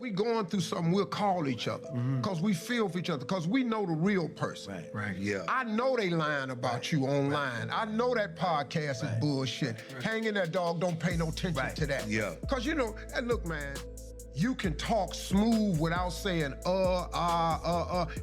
We going through something, we'll call each other because we feel for each other, because we know the real person. Right, yeah. I know they lying about you online. I know that podcast is bullshit. Hang in there, dog, don't pay no attention to that. Yeah. Because, you know, and look, man, you can talk smooth without saying,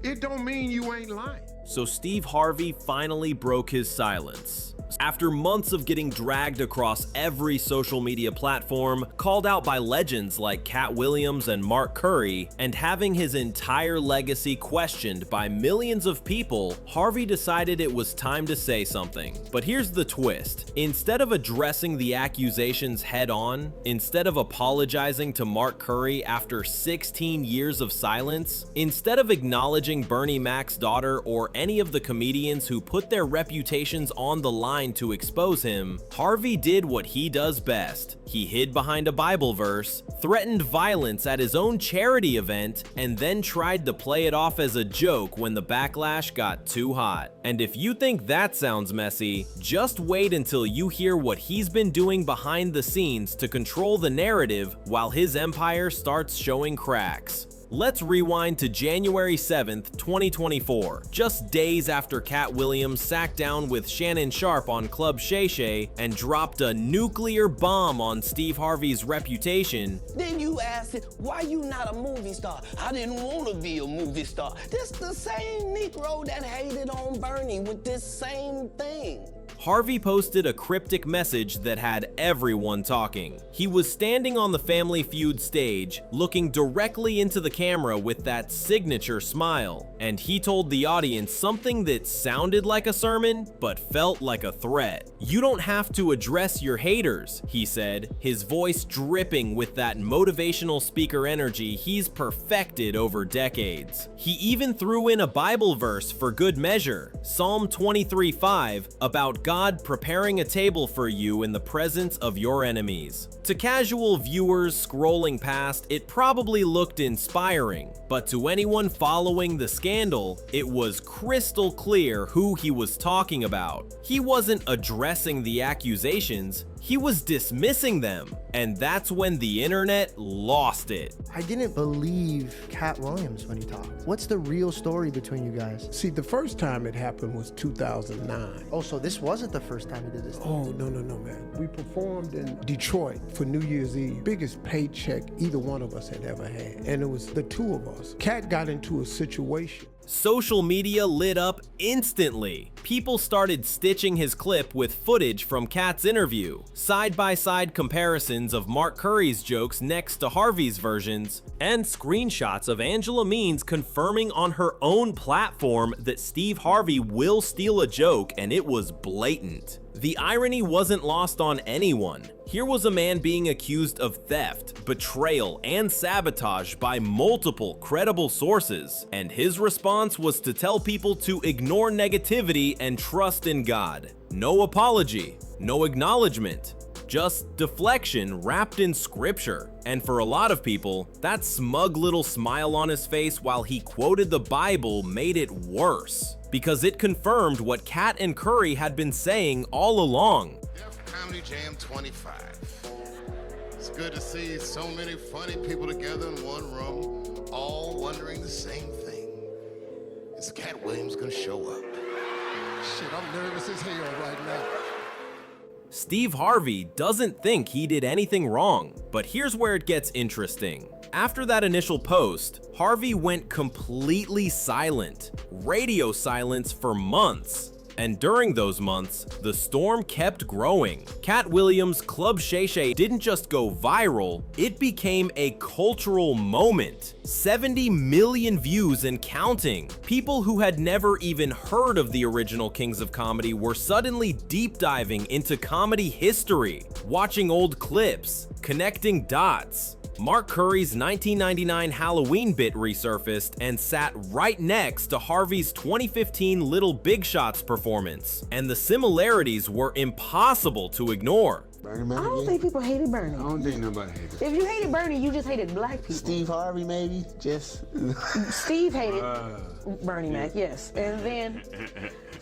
It don't mean you ain't lying. So Steve Harvey finally broke his silence. After months of getting dragged across every social media platform, called out by legends like Cat Williams and Mark Curry, and having his entire legacy questioned by millions of people, Harvey decided it was time to say something. But here's the twist. Instead of addressing the accusations head on, instead of apologizing to Mark Curry after 16 years of silence, instead of acknowledging Bernie Mac's daughter or any of the comedians who put their reputations on the line to expose him, Harvey did what he does best. He hid behind a Bible verse, threatened violence at his own charity event, and then tried to play it off as a joke when the backlash got too hot. And if you think that sounds messy, just wait until you hear what he's been doing behind the scenes to control the narrative while his empire starts showing cracks. Let's rewind to January 7th, 2024, just days after Cat Williams sat down with Shannon Sharpe on Club Shay Shay and dropped a nuclear bomb on Steve Harvey's reputation. Then you asked it, why you not a movie star? I didn't want to be a movie star. This the same Negro that hated on Bernie with this same thing. Harvey posted a cryptic message that had everyone talking. He was standing on the Family Feud stage, looking directly into the camera with that signature smile, and he told the audience something that sounded like a sermon, but felt like a threat. "You don't have to address your haters," he said, his voice dripping with that motivational speaker energy he's perfected over decades. He even threw in a Bible verse for good measure, Psalm 23:5, about God preparing a table for you in the presence of your enemies. To casual viewers scrolling past, it probably looked inspiring, but to anyone following the scandal, it was crystal clear who he was talking about. He wasn't addressing the accusations, he was dismissing them, and that's when the internet lost it. I didn't believe Cat Williams when he talked. What's the real story between you guys? See, the first time it happened was 2009. Oh, so this wasn't the first time he did this? Oh, no, man. We performed in Detroit for New Year's Eve. Biggest paycheck either one of us had ever had. And it was the two of us. Cat got into a situation. Social media lit up instantly. People started stitching his clip with footage from Cat's interview, side-by-side comparisons of Mark Curry's jokes next to Harvey's versions, and screenshots of Angela Means confirming on her own platform that Steve Harvey will steal a joke, and it was blatant. The irony wasn't lost on anyone. Here was a man being accused of theft, betrayal, and sabotage by multiple credible sources, and his response was to tell people to ignore negativity and trust in God. No apology, no acknowledgement, just deflection wrapped in scripture. And for a lot of people, that smug little smile on his face while he quoted the Bible made it worse, because it confirmed what Cat and Curry had been saying all along. Def Comedy Jam 25. It's good to see so many funny people together in one room, all wondering the same thing. Is Cat Williams gonna show up? Shit, I'm nervous as hell right now. Steve Harvey doesn't think he did anything wrong, but here's where it gets interesting. After that initial post, Harvey went completely silent, radio silence for months. And during those months, the storm kept growing. Cat Williams' Club Shay Shay didn't just go viral, it became a cultural moment. 70 million views and counting. People who had never even heard of the original Kings of Comedy were suddenly deep diving into comedy history, watching old clips, connecting dots. Mark Curry's 1999 Halloween bit resurfaced and sat right next to Harvey's 2015 Little Big Shots performance, and the similarities were impossible to ignore. I don't think people hated Bernie. I don't think nobody hated If you hated Bernie, you just hated black people. Steve Harvey, maybe? Just... Steve hated Bernie Mac, yes. And then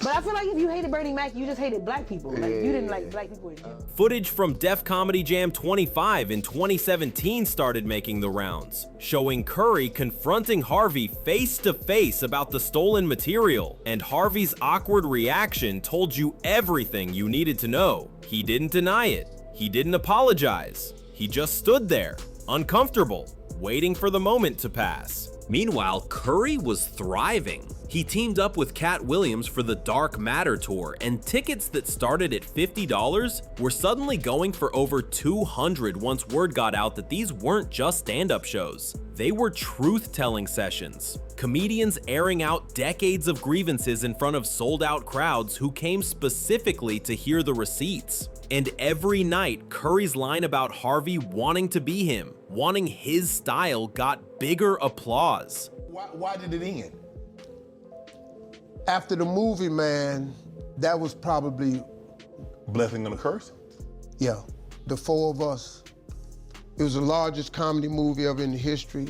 But I feel like if you hated Bernie Mac, you just hated black people. Like, you didn't like black people in general. Footage from Def Comedy Jam 25 in 2017 started making the rounds, showing Curry confronting Harvey face to face about the stolen material, and Harvey's awkward reaction told you everything you needed to know. He didn't deny it. He didn't apologize. He just stood there, uncomfortable, waiting for the moment to pass. Meanwhile, Curry was thriving. He teamed up with Cat Williams for the Dark Matter tour, and tickets that started at $50 were suddenly going for over $200 once word got out that these weren't just stand-up shows. They were truth-telling sessions. Comedians airing out decades of grievances in front of sold-out crowds who came specifically to hear the receipts. And every night, Curry's line about Harvey wanting to be him, wanting his style, got bigger applause. Why did it end? After the movie, man, that was probably... Blessing and a curse? Yeah, the four of us. It was the largest comedy movie ever in history.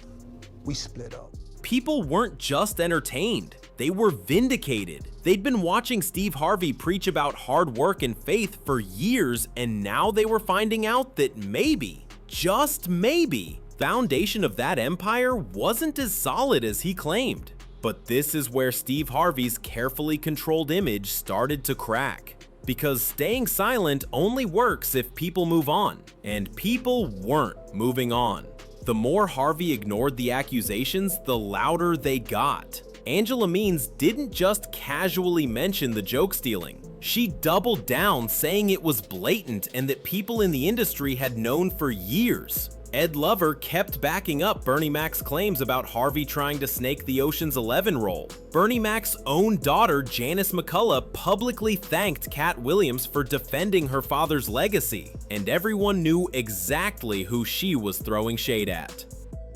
We split up. People weren't just entertained, they were vindicated. They'd been watching Steve Harvey preach about hard work and faith for years, and now they were finding out that maybe, just maybe, foundation of that empire wasn't as solid as he claimed. But this is where Steve Harvey's carefully controlled image started to crack. Because staying silent only works if people move on, and people weren't moving on. The more Harvey ignored the accusations, the louder they got. Angela Means didn't just casually mention the joke stealing. She doubled down, saying it was blatant and that people in the industry had known for years. Ed Lover kept backing up Bernie Mac's claims about Harvey trying to snake the Ocean's 11 role. Bernie Mac's own daughter, Janice McCullough, publicly thanked Cat Williams for defending her father's legacy, and everyone knew exactly who she was throwing shade at.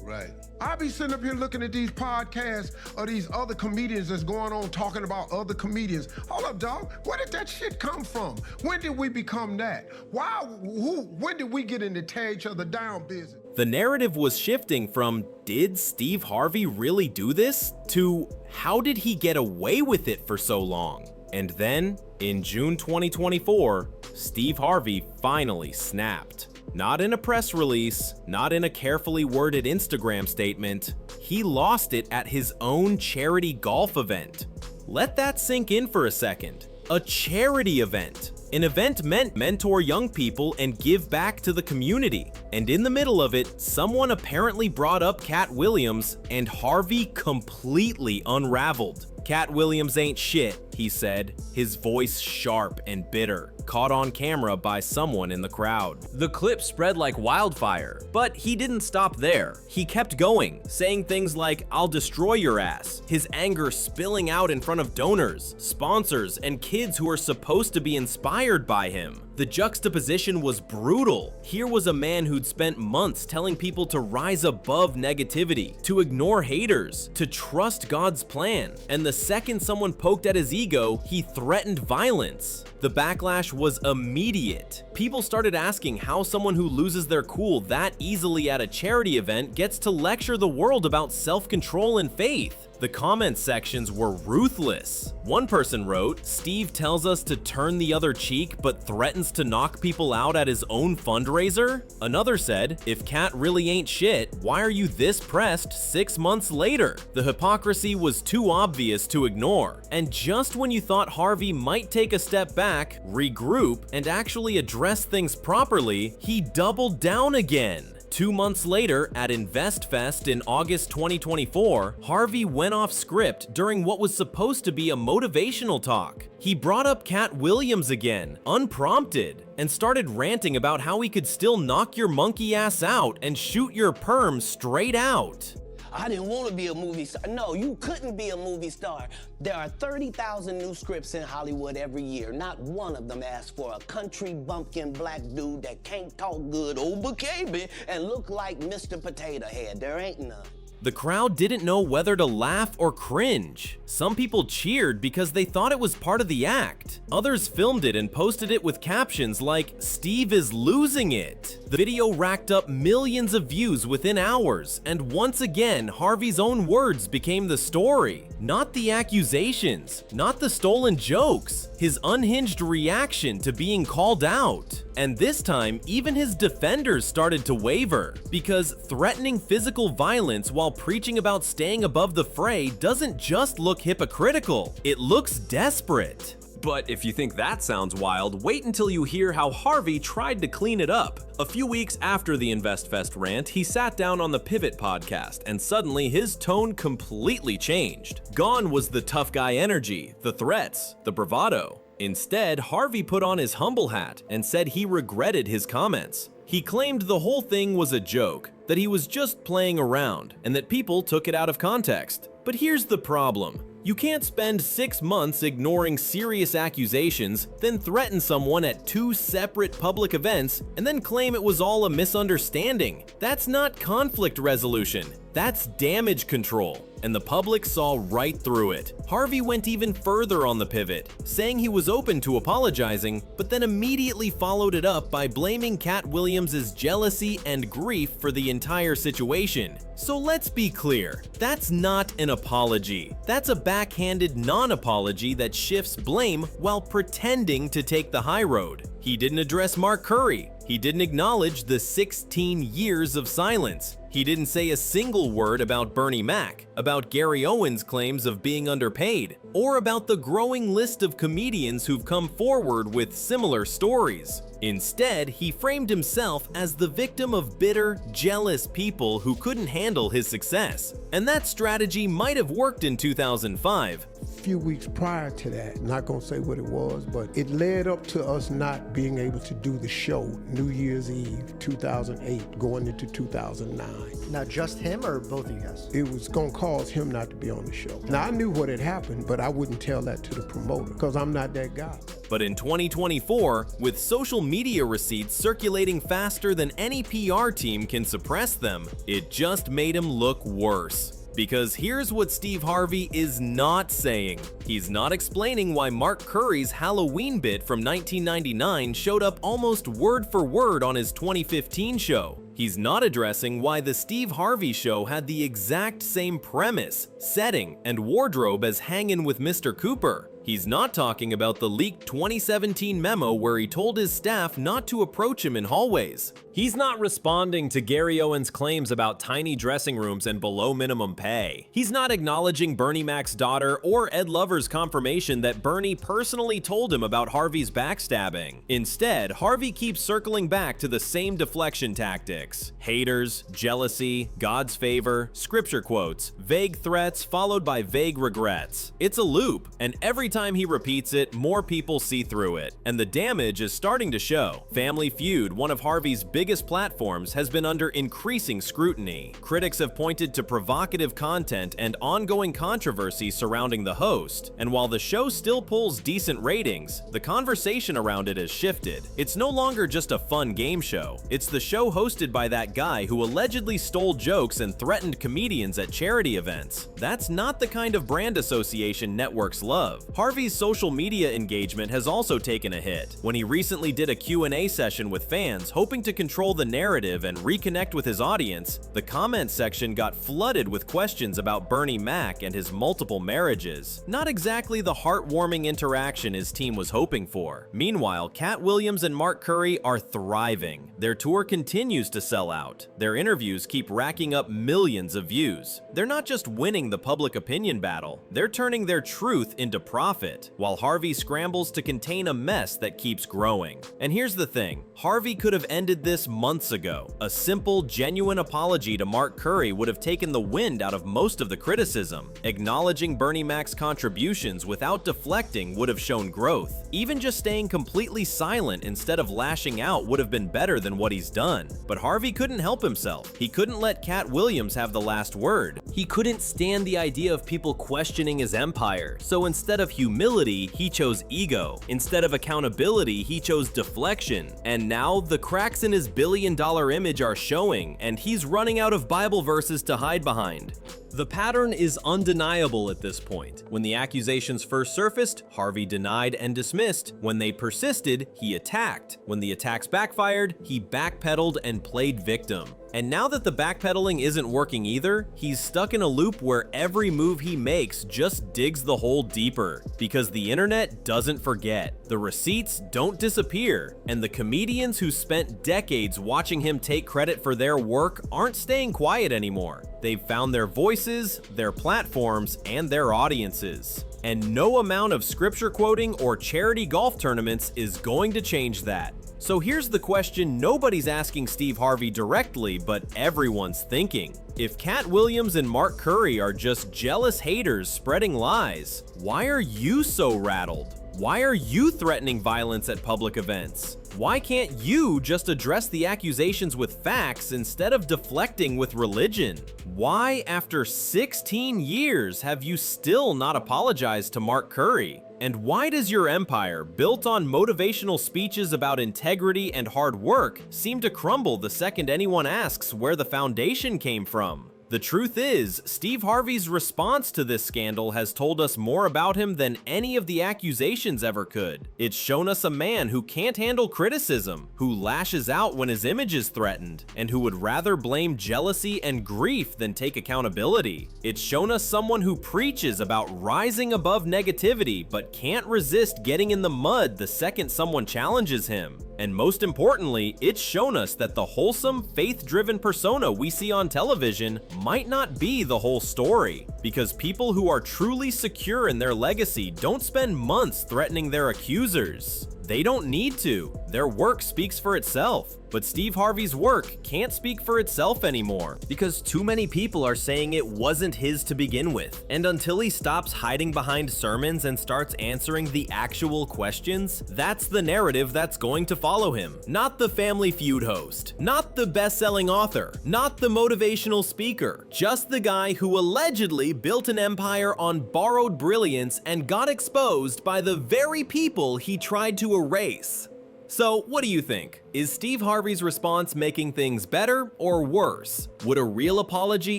Right. I be sitting up here looking at these podcasts of these other comedians that's going on talking about other comedians. Hold up, dog. Where did that shit come from? When did we become that? When did we get into tear each other down business? The narrative was shifting from, did Steve Harvey really do this? To, how did he get away with it for so long? And then, in June 2024, Steve Harvey finally snapped. Not in a press release, not in a carefully worded Instagram statement. He lost it at his own charity golf event. Let that sink in for a second. A charity event. An event meant to mentor young people and give back to the community. And in the middle of it, someone apparently brought up Cat Williams, and Harvey completely unraveled. Cat Williams ain't shit, he said, his voice sharp and bitter, caught on camera by someone in the crowd. The clip spread like wildfire, but he didn't stop there. He kept going, saying things like, "I'll destroy your ass," his anger spilling out in front of donors, sponsors, and kids who are supposed to be inspired by him. The juxtaposition was brutal. Here was a man who'd spent months telling people to rise above negativity, to ignore haters, to trust God's plan, and the second someone poked at his ego, he threatened violence. The backlash was immediate. People started asking how someone who loses their cool that easily at a charity event gets to lecture the world about self-control and faith. The comment sections were ruthless. One person wrote, "Steve tells us to turn the other cheek but threatens to knock people out at his own fundraiser?" Another said, "If Cat really ain't shit, why are you this pressed 6 months later?" The hypocrisy was too obvious to ignore. And just when you thought Harvey might take a step back, regroup, and actually address things properly, he doubled down again. 2 months later, at InvestFest in August 2024, Harvey went off script during what was supposed to be a motivational talk. He brought up Cat Williams again, unprompted, and started ranting about how he could still knock your monkey ass out and shoot your perm straight out. I didn't want to be a movie star. No, you couldn't be a movie star. There are 30,000 new scripts in Hollywood every year. Not one of them asks for a country bumpkin black dude that can't talk good over KB and look like Mr. Potato Head. There ain't none. The crowd didn't know whether to laugh or cringe. Some people cheered because they thought it was part of the act. Others filmed it and posted it with captions like, "Steve is losing it." The video racked up millions of views within hours, and once again, Harvey's own words became the story. Not the accusations, not the stolen jokes, his unhinged reaction to being called out. And this time, even his defenders started to waver, because threatening physical violence while preaching about staying above the fray doesn't just look hypocritical, it looks desperate. But if you think that sounds wild, wait until you hear how Harvey tried to clean it up. A few weeks after the InvestFest rant, he sat down on the Pivot podcast, and suddenly his tone completely changed. Gone was the tough guy energy, the threats, the bravado. Instead, Harvey put on his humble hat and said he regretted his comments. He claimed the whole thing was a joke, that he was just playing around, and that people took it out of context. But here's the problem. You can't spend 6 months ignoring serious accusations, then threaten someone at 2 separate public events, and then claim it was all a misunderstanding. That's not conflict resolution. That's damage control, and the public saw right through it. Harvey went even further on the pivot, saying he was open to apologizing, but then immediately followed it up by blaming Cat Williams' jealousy and grief for the entire situation. So let's be clear, that's not an apology. That's a backhanded non-apology that shifts blame while pretending to take the high road. He didn't address Mark Curry. He didn't acknowledge the 16 years of silence. He didn't say a single word about Bernie Mac, about Gary Owens' claims of being underpaid, or about the growing list of comedians who've come forward with similar stories. Instead, he framed himself as the victim of bitter, jealous people who couldn't handle his success. And that strategy might have worked in 2005. A few weeks prior to that, not gonna say what it was, but it led up to us not being able to do the show New Year's Eve 2008 going into 2009. Now, just him or both of you guys? It was gonna cause him not to be on the show. Now, I knew what had happened, but I wouldn't tell that to the promoter because I'm not that guy. But in 2024, with social media receipts circulating faster than any PR team can suppress them, it just made him look worse. Because here's what Steve Harvey is not saying. He's not explaining why Mark Curry's Halloween bit from 1999 showed up almost word for word on his 2015 show. He's not addressing why the Steve Harvey show had the exact same premise, setting, and wardrobe as Hangin' with Mr. Cooper. He's not talking about the leaked 2017 memo where he told his staff not to approach him in hallways. He's not responding to Gary Owens' claims about tiny dressing rooms and below minimum pay. He's not acknowledging Bernie Mac's daughter or Ed Lover's confirmation that Bernie personally told him about Harvey's backstabbing. Instead, Harvey keeps circling back to the same deflection tactics. Haters, jealousy, God's favor, scripture quotes, vague threats followed by vague regrets. It's a loop, and every time he repeats it, more people see through it, and the damage is starting to show. Family Feud, one of Harvey's biggest platforms, has been under increasing scrutiny. Critics have pointed to provocative content and ongoing controversy surrounding the host, and while the show still pulls decent ratings, the conversation around it has shifted. It's no longer just a fun game show. It's the show hosted by that guy who allegedly stole jokes and threatened comedians at charity events. That's not the kind of brand association networks love. Harvey's social media engagement has also taken a hit. When he recently did a Q&A session with fans, hoping to control the narrative and reconnect with his audience, the comment section got flooded with questions about Bernie Mac and his multiple marriages. Not exactly the heartwarming interaction his team was hoping for. Meanwhile, Cat Williams and Mark Curry are thriving. Their tour continues to sell out. Their interviews keep racking up millions of views. They're not just winning the public opinion battle, they're turning their truth into profit, while Harvey scrambles to contain a mess that keeps growing. And here's the thing, Harvey could have ended this months ago. A simple, genuine apology to Mark Curry would have taken the wind out of most of the criticism. Acknowledging Bernie Mac's contributions without deflecting would have shown growth. Even just staying completely silent instead of lashing out would have been better than what he's done. But Harvey couldn't help himself. He couldn't let Cat Williams have the last word. He couldn't stand the idea of people questioning his empire, so instead of humility, he chose ego. Instead of accountability, he chose deflection. And now, the cracks in his billion-dollar image are showing, and he's running out of Bible verses to hide behind. The pattern is undeniable at this point. When the accusations first surfaced, Harvey denied and dismissed. When they persisted, he attacked. When the attacks backfired, he backpedaled and played victim. And now that the backpedaling isn't working either, he's stuck in a loop where every move he makes just digs the hole deeper. Because the internet doesn't forget, the receipts don't disappear, and the comedians who spent decades watching him take credit for their work aren't staying quiet anymore. They've found their voices, their platforms, and their audiences. And no amount of scripture quoting or charity golf tournaments is going to change that. So here's the question nobody's asking Steve Harvey directly, but everyone's thinking. If Cat Williams and Mark Curry are just jealous haters spreading lies, why are you so rattled? Why are you threatening violence at public events? Why can't you just address the accusations with facts instead of deflecting with religion? Why, after 16 years, have you still not apologized to Mark Curry? And why does your empire, built on motivational speeches about integrity and hard work, seem to crumble the second anyone asks where the foundation came from? The truth is, Steve Harvey's response to this scandal has told us more about him than any of the accusations ever could. It's shown us a man who can't handle criticism, who lashes out when his image is threatened, and who would rather blame jealousy and grief than take accountability. It's shown us someone who preaches about rising above negativity but can't resist getting in the mud the second someone challenges him. And most importantly, it's shown us that the wholesome, faith-driven persona we see on television might not be the whole story, because people who are truly secure in their legacy don't spend months threatening their accusers. They don't need to. Their work speaks for itself. But Steve Harvey's work can't speak for itself anymore, because too many people are saying it wasn't his to begin with. And until he stops hiding behind sermons and starts answering the actual questions, that's the narrative that's going to follow him. Not the Family Feud host, not the best-selling author, not the motivational speaker, just the guy who allegedly built an empire on borrowed brilliance and got exposed by the very people he tried to erase. So, what do you think? Is Steve Harvey's response making things better or worse? Would a real apology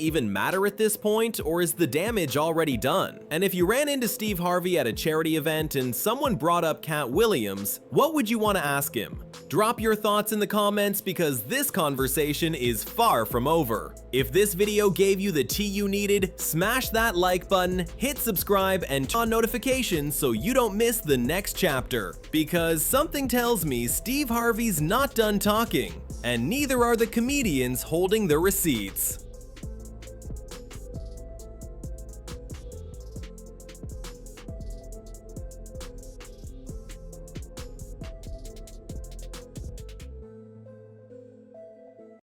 even matter at this point, or is the damage already done? And if you ran into Steve Harvey at a charity event and someone brought up Cat Williams, what would you want to ask him? Drop your thoughts in the comments, because this conversation is far from over. If this video gave you the tea you needed, smash that like button, hit subscribe, and turn on notifications so you don't miss the next chapter. Because something tells me Steve Harvey's not done talking, and neither are the comedians holding the receipts.